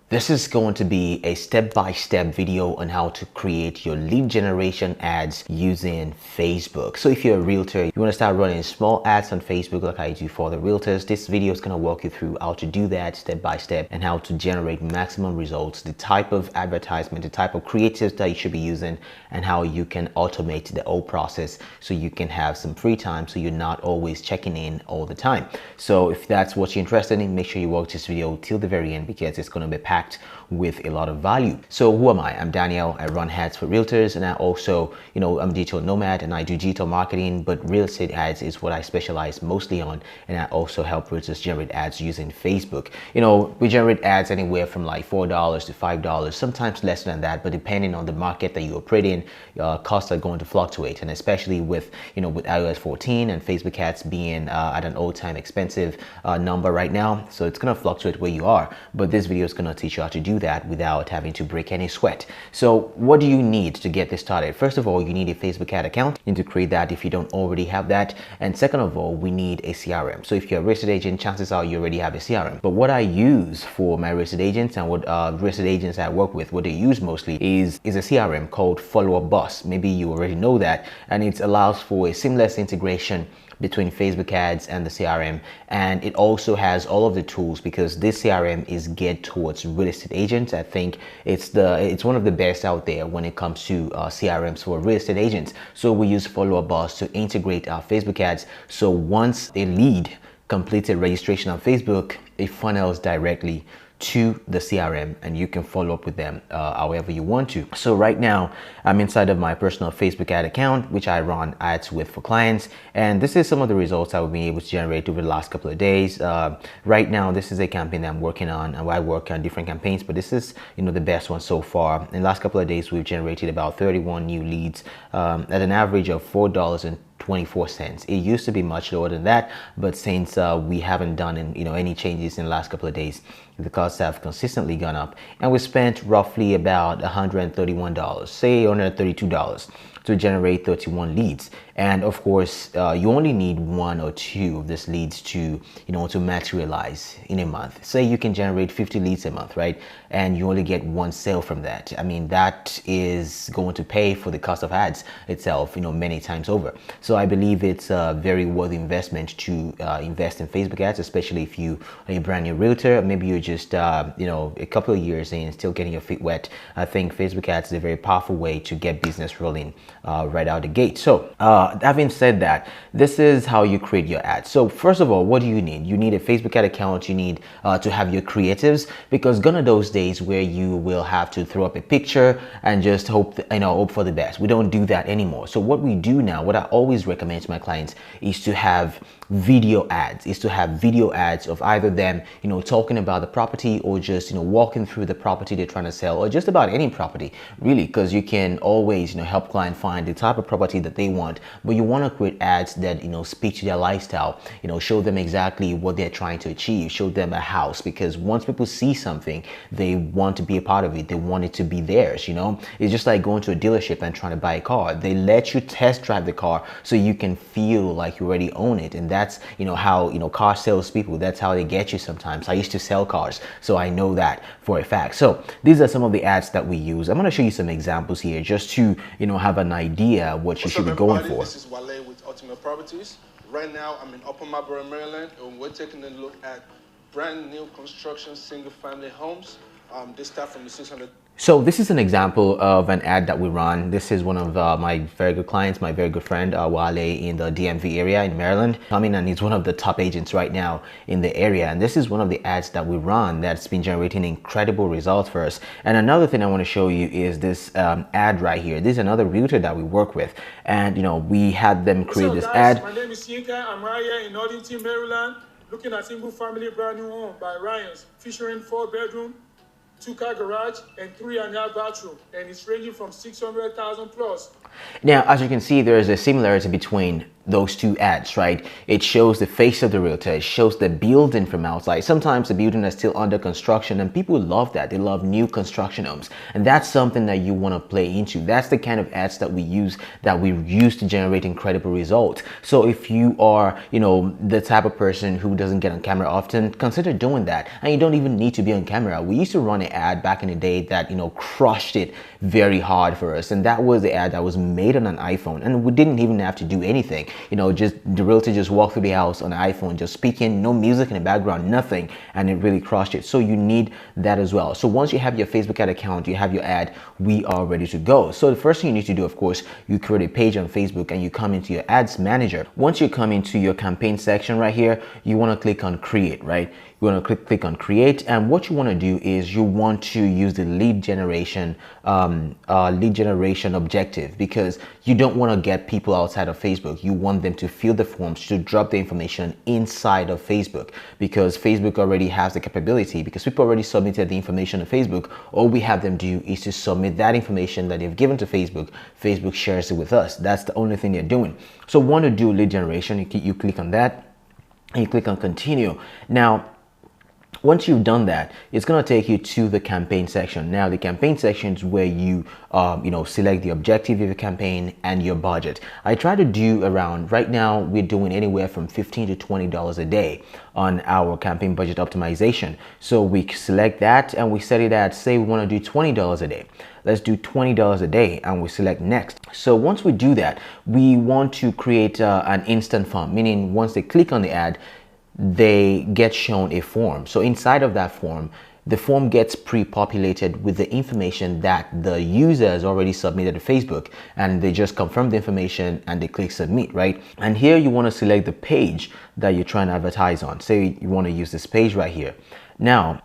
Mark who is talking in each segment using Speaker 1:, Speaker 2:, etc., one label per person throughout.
Speaker 1: This is going to be a step-by-step video on how to create your lead generation ads using Facebook. So if you're a realtor, you want to start running small ads on Facebook like I do for the realtors, this video is going to walk you through how to do that step by step and how to generate maximum results, the type of advertisement, the type of creatives that you should be using, and how you can automate the whole process so you can have some free time so you're not always checking in all the time. So if that's what you're interested in, make sure you watch this video till the very end because it's going to be packed with a lot of value. So who am I? I'm Daniel. I run ads for realtors, and I also, I'm a digital nomad and I do digital marketing, but real estate ads is what I specialize mostly on. And I also help realtors generate ads using Facebook. We generate ads anywhere from like $4 to $5, sometimes less than that, but depending on the market that you operate in, costs are going to fluctuate. And especially with iOS 14 and Facebook ads being at an all-time expensive number right now. So it's going to fluctuate where you are, but this video is going to teach you how to do that without having to break any sweat. So what do you need to get this started? First of all, you need a Facebook ad account. You need to create that if you don't already have that. And second of all, we need a CRM. So if you're a real estate agent, chances are you already have a CRM. But what I use for my real estate agents and what real estate agents I work with, what they use mostly is a CRM called Follow Up Boss. Maybe you already know that, and it allows for a seamless integration between Facebook ads and the CRM, and it also has all of the tools because this CRM is geared towards real estate agents. I think it's one of the best out there when it comes to CRMs for real estate agents. So we use Follow Up Boss to integrate our Facebook ads. So once a lead completes a registration on Facebook, it funnels directly to the CRM and you can follow up with them however you want to. So right now I'm inside of my personal Facebook ad account, which I run ads with for clients, and this is some of the results I will be able to generate over the last couple of days. Right now this is a campaign that I'm working on, and I work on different campaigns, but this is the best one so far. In the last couple of days we've generated about 31 new leads at an average of $4.24. It used to be much lower than that, but since we haven't done any changes in the last couple of days, the costs have consistently gone up, and we spent roughly about $131, say $132 to generate 31 leads. And of course, you only need one or two of these leads to materialize in a month. Say you can generate 50 leads a month, right? And you only get one sale from that. I mean, that is going to pay for the cost of ads itself, many times over. So I believe it's a very worthy investment to invest in Facebook ads, especially if you are a brand new realtor. Maybe you're just, a couple of years in, still getting your feet wet. I think Facebook ads is a very powerful way to get business rolling right out the gate. So having said that, this is how you create your ads. So first of all, what do you need? You need a Facebook ad account. You need to have your creatives, because gone are those days where you will have to throw up a picture and just hope for the best. We don't do that anymore. So what we do now, what I always recommend to my clients, is to have video ads, of either them talking about the property, or just walking through the property they're trying to sell, or just about any property really, because you can always help client find the type of property that they want. But you want to create ads that speak to their lifestyle, show them exactly what they're trying to achieve, show them a house, because once people see something, they want to be a part of it, they want it to be theirs. It's just like going to a dealership and trying to buy a car. They let you test drive the car so you can feel like you already own it. And that's how car salespeople, that's how they get you sometimes. I used to sell cars, so I know that for a fact. So these are some of the ads that we use. I'm going to show you some examples here just to have an idea what you should be going for.
Speaker 2: This is Wale with Ultimate Properties. Right now I'm in Upper Marlboro, Maryland, and we're taking a look at brand new construction single family homes. They start from the 600.
Speaker 1: So this is an example of an ad that we run. This is one of my very good clients, my very good friend Wale in the DMV area in Maryland. And he's one of the top agents right now in the area. And this is one of the ads that we run that's been generating incredible results for us. And another thing I want to show you is this ad right here. This is another realtor that we work with. And we had them create this ad.
Speaker 3: My name is Yinka. I'm right here in Northington, Maryland, looking at single family brand new home by Ryan's, featuring 4-bedroom, 2-car garage and 3.5 bathroom, and it's ranging from 600,000 plus.
Speaker 1: Now, as you can see, there is a similarity between those two ads, right? It shows the face of the realtor, it shows the building from outside. Sometimes the building is still under construction, and people love that. They love new construction homes, and that's something that you want to play into. That's the kind of ads that we use to generate incredible results. So if you are, you know, the type of person who doesn't get on camera often, consider doing that. And you don't even need to be on camera. We used to run an ad back in the day that, you know, crushed it very hard for us, and that was the ad that was made on an iPhone, and we didn't even have to do anything. You know, just the realtor just walked through the house on an iPhone, just speaking, no music in the background, nothing, and it really crushed it. So you need that as well. So once you have your Facebook ad account, you have your ad, we are ready to go. So the first thing you need to do, of course, you create a page on Facebook and you come into your ads manager. Once you come into your campaign section right here, you want to click on create, right? You want to click on create, and what you want to do is you want to use the lead generation objective, because you don't want to get people outside of Facebook. You want them to fill the forms, to drop the information inside of Facebook, because Facebook already has the capability, because people already submitted the information to Facebook. All we have them do is to submit that information that they've given to Facebook. Facebook shares it with us. That's the only thing they're doing. So want to do lead generation, you click on that and you click on continue. Now once you've done that, it's going to take you to the campaign section. Now, the campaign section is where you, select the objective of your campaign and your budget. I try to do around, right now, we're doing anywhere from $15 to $20 a day on our campaign budget optimization. So we select that and we set it at, say we want to do $20 a day. Let's do $20 a day, and we select next. So once we do that, we want to create an instant form, meaning once they click on the ad, they get shown a form. So inside of that form, the form gets pre-populated with the information that the user has already submitted to Facebook, and they just confirm the information and they click submit, right? And here you want to select the page that you're trying to advertise on. Say you want to use this page right here. Now,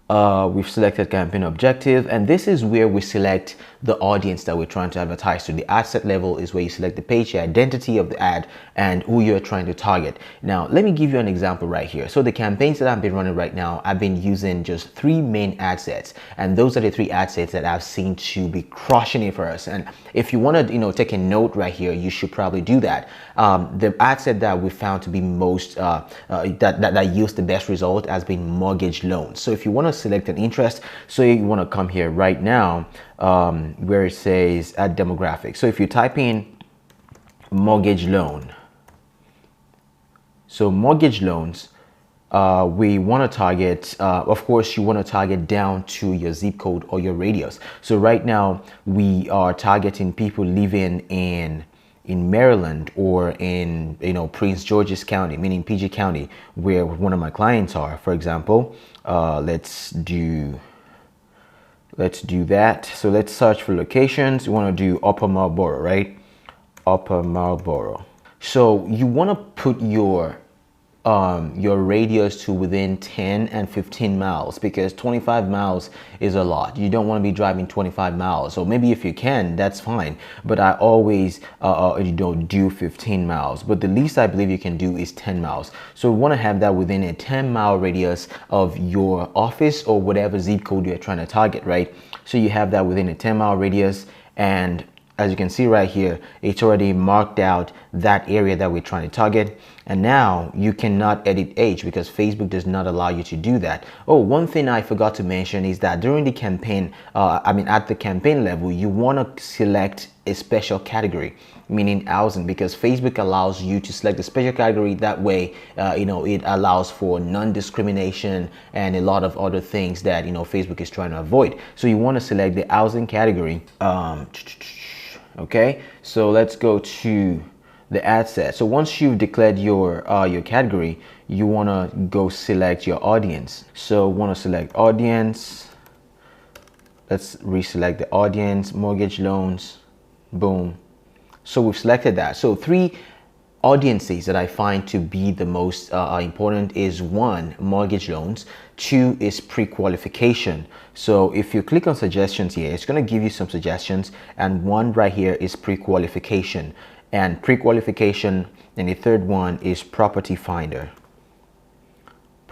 Speaker 1: we've selected campaign objective, and this is where we select the audience that we're trying to advertise to. The ad set level is where you select the page, the identity of the ad, and who you're trying to target. Now, let me give you an example right here. So the campaigns that I've been running right now, I've been using just 3 main ad sets, and those are the 3 ad sets that I've seen to be crushing it for us. And if you want to, take a note right here, you should probably do that. The ad set that we found to be most that yields the best result has been mortgage loans. So if you want to select an interest, so you want to come here right now where it says ad demographic. So if you type in mortgage loan, so mortgage loans, we want to target, of course, you want to target down to your zip code or your radius. So right now we are targeting people living in Maryland or in Prince George's County, meaning PG County, where one of my clients are. For example, let's do that. So let's search for locations. You want to do Upper Marlboro, right? Upper Marlboro. So you want to put your radius to within 10 and 15 miles, because 25 miles is a lot. You don't want to be driving 25 miles. So maybe if you can, that's fine. But I always do 15 miles. But the least I believe you can do is 10 miles. So we want to have that within a 10-mile radius of your office or whatever zip code you're trying to target, right? So you have that within a 10-mile radius, and as you can see right here, it's already marked out that area that we're trying to target. And now you cannot edit age because Facebook does not allow you to do that. Oh, one thing I forgot to mention is that during the campaign, at the campaign level, you want to select a special category, meaning housing, because Facebook allows you to select a special category. That way, it allows for non-discrimination and a lot of other things that, Facebook is trying to avoid. So you want to select the housing category. Okay, so let's go to the ad set. So once you've declared your category, you want to go select your audience. So want to select audience. Let's reselect the audience, mortgage loans, boom. So we've selected that. So 3 audiences that I find to be the most important is 1, mortgage loans, 2 is pre-qualification. So if you click on suggestions here, it's going to give you some suggestions, and 1 right here is pre-qualification, and pre-qualification, and the 3rd one is property finder.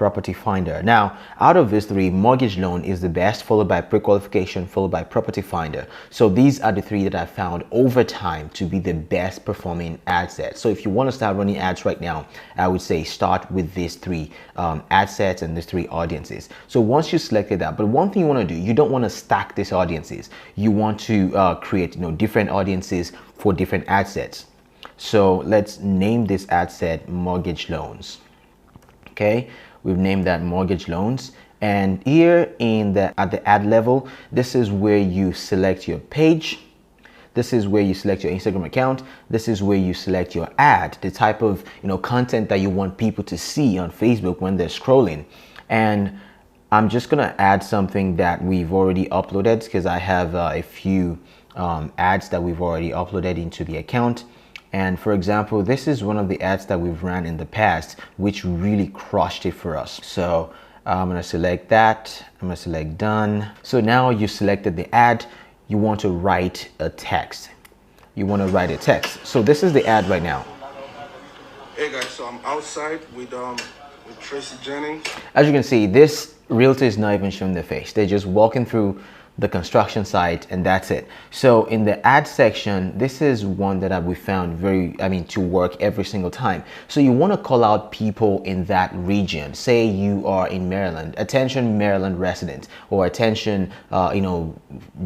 Speaker 1: Property Finder. Now, out of these three, mortgage loan is the best, followed by pre-qualification, followed by Property Finder. So these are the three that I found over time to be the best performing ad sets. So if you want to start running ads right now, I would say start with these three ad sets and these three audiences. So once you selected that, but one thing you want to do, you don't want to stack these audiences. You want to create different audiences for different ad sets. So let's name this ad set mortgage loans. Okay, we've named that mortgage loans, and here at the ad level, this is where you select your page. This is where you select your Instagram account. This is where you select your ad, the type of content that you want people to see on Facebook when they're scrolling. And I'm just gonna add something that we've already uploaded because I have a few ads that we've already uploaded into the account. And for example, this is one of the ads that we've ran in the past, which really crushed it for us. So I'm gonna select that. I'm gonna select done. So now you selected the ad. You want to write a text. You want to write a text. So this is the ad right now.
Speaker 2: Hey guys, so I'm outside with Tracy Jennings.
Speaker 1: As you can see, this realtor is not even showing their face. They're just walking through the construction site and that's it. So in the ad section, this is one that we found to work every single time. So you want to call out people in that region. Say you are in Maryland, attention Maryland residents, or attention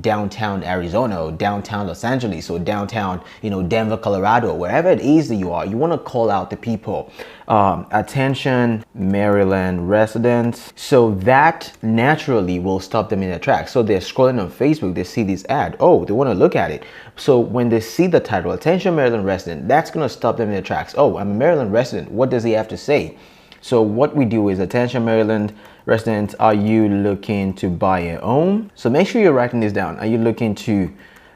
Speaker 1: downtown Arizona, or downtown Los Angeles, or downtown Denver, Colorado, wherever it is that you are. You want to call out the people. Attention Maryland residents, so that naturally will stop them in their tracks. So they're scrolling on Facebook, they see this ad, oh, they want to look at it. So when they see the title, attention Maryland resident, that's going to stop them in their tracks. Oh, I'm a Maryland resident, what does he have to say? So what we do is, attention Maryland residents, are you looking to buy a home? So make sure you're writing this down. Are you looking to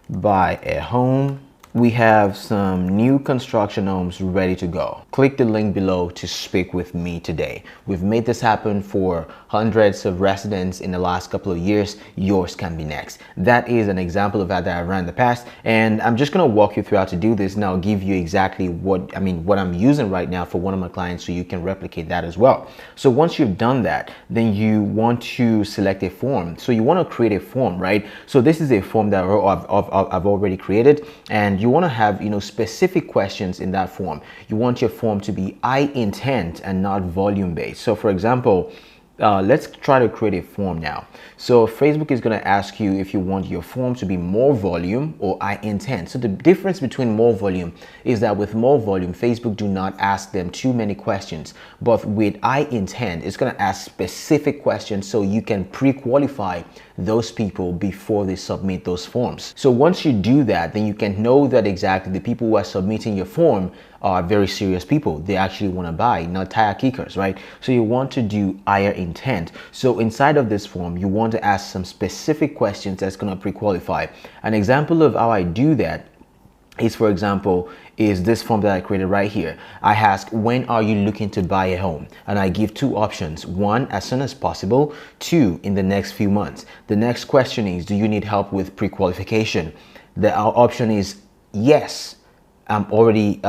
Speaker 1: buy a home? We have some new construction homes ready to go. Click the link below to speak with me today. We've made this happen for hundreds of residents in the last couple of years. Yours can be next. That is an example of that I ran in the past, and I'm just going to walk you through how to do this, and I'll give you exactly what I'm using right now for one of my clients, so you can replicate that as well. So once you've done that, then you want to select a form. So you want to create a form, right? So this is a form that I've already created, and you want to have specific questions in that form. You want your form to be high intent and not volume based. So for example, let's try to create a form now. So Facebook is going to ask you if you want your form to be more volume or high intent. So the difference between more volume is that with more volume, Facebook do not ask them too many questions, but with high intent, it's going to ask specific questions so you can pre-qualify those people before they submit those forms. So once you do that, then you can know that exactly the people who are submitting your form are very serious people. They actually want to buy, not tire kickers, right? So you want to do higher intent. So inside of this form, you want to ask some specific questions that's going to pre-qualify. An example of how I do that is, for example, is this form that I created right here. I ask, when are you looking to buy a home? And I give two options. One, as soon as possible. Two, in the next few months. The next question is, do you need help with pre-qualification? The option is yes. I'm already,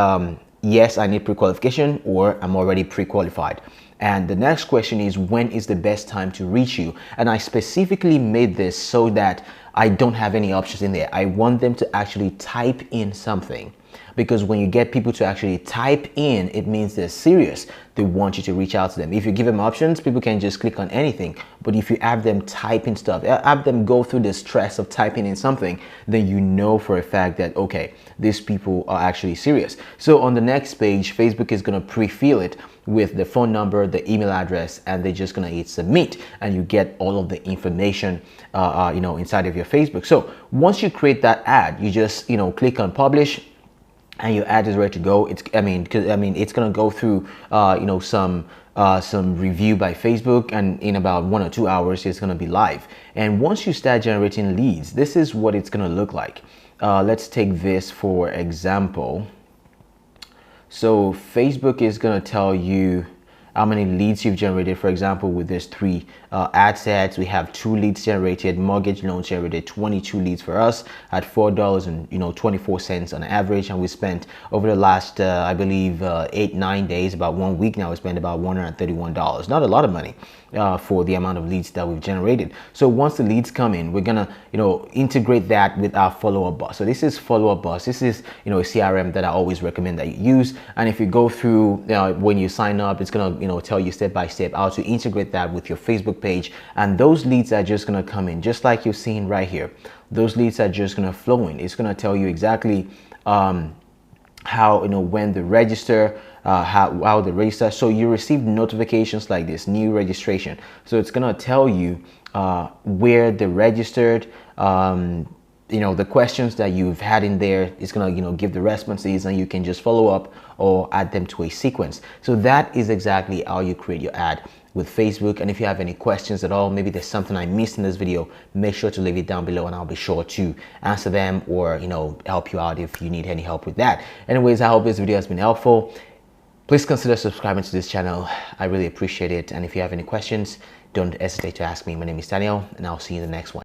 Speaker 1: yes, I need pre-qualification, or I'm already pre-qualified. And the next question is, when is the best time to reach you? And I specifically made this so that I don't have any options in there. I want them to actually type in something, because when you get people to actually type in, it means they're serious. They want you to reach out to them. If you give them options, people can just click on anything. But if you have them type in stuff, have them go through the stress of typing in something, then you know for a fact that, okay, these people are actually serious. So on the next page, Facebook is going to pre-fill it with the phone number, the email address, and they're just going to hit submit, and you get all of the information inside of your Facebook. So once you create that ad, you just click on publish, and your ad is ready to go. It's it's gonna go through some review by Facebook, and in about 1 or 2 hours it's gonna be live. And once you start generating leads, this is what it's gonna look like. Let's take this for example. So Facebook is gonna tell you how many leads you've generated. For example, with this 3 ad sets, we have 2 leads generated. Mortgage loans generated 22 leads for us at $4.24 on average, and we spent over the last I believe 8-9 days, about 1 week now, we spent about $131. Not a lot of money for the amount of leads that we've generated. So once the leads come in, we're gonna integrate that with our follow-up bus. So this is follow-up bus. This is a CRM that I always recommend that you use. And if you go through when you sign up, it's gonna tell you step by step how to integrate that with your Facebook page, and those leads are just gonna come in just like you're seeing right here. Those leads are just gonna flow in. It's gonna tell you exactly how when to register, how to register. So you receive notifications like this, new registration. So it's gonna tell you where they registered, the questions that you've had in there. It's gonna give the responses, and you can just follow up or add them to a sequence. So that is exactly how you create your ad with Facebook. And if you have any questions at all, maybe there's something I missed in this video, make sure to leave it down below and I'll be sure to answer them or help you out if you need any help with that. Anyways, I hope this video has been helpful. Please consider subscribing to this channel. I really appreciate it. And if you have any questions, don't hesitate to ask me. My name is Daniel, and I'll see you in the next one.